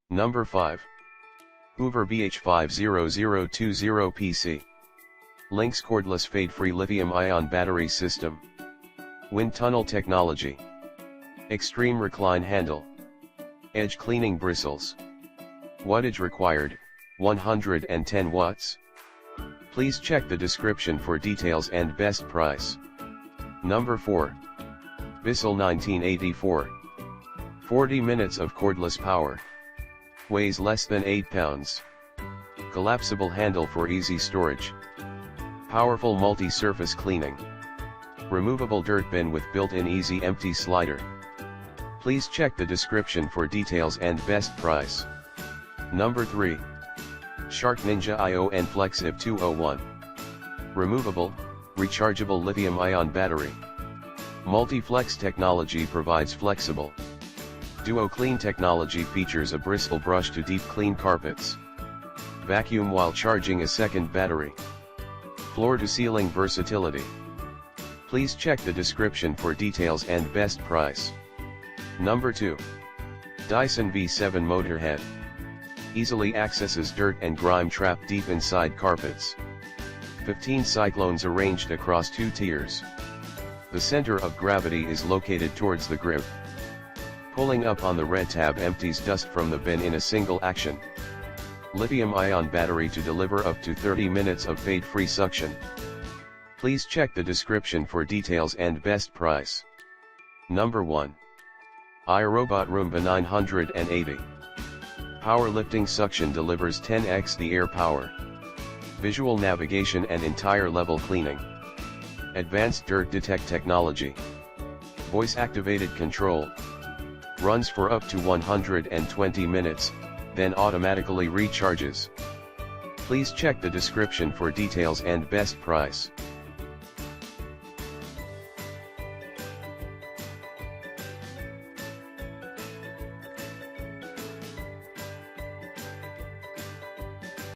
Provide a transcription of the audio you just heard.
Number 5. Hoover BH50020PC. Lynx Cordless Fade-Free Lithium-Ion Battery System. Wind Tunnel Technology. Extreme Recline Handle. Edge Cleaning Bristles. Wattage required, 110 watts. Please check the description for details and best price. Number 4. Bissell 1984. 40 minutes of cordless power. Weighs less than 8 pounds. Collapsible handle for easy storage. Powerful multi-surface cleaning. Removable dirt bin with built-in easy empty slider. Please check the description for details and best price. Number 3. Shark Ninja ION Flexiv 201. Removable, rechargeable lithium-ion battery. Multi-flex technology provides flexible. Duo Clean technology features a bristle brush to deep clean carpets. Vacuum while charging a second battery. Floor to ceiling versatility. Please check the description for details and best price. Number 2. Dyson V7 Motorhead. Easily accesses dirt and grime trapped deep inside carpets. 15 cyclones arranged across 2 tiers. The center of gravity is located towards the grip. Pulling up on the red tab empties dust from the bin in a single action. Lithium-ion battery to deliver up to 30 minutes of fade-free suction. Please check the description for details and best price. Number 1. iRobot Roomba 980. Powerlifting suction delivers 10x the air power. Visual navigation and entire level cleaning. Advanced dirt detect technology. Voice activated control. Runs for up to 120 minutes, then automatically recharges. Please check the description for details and best price.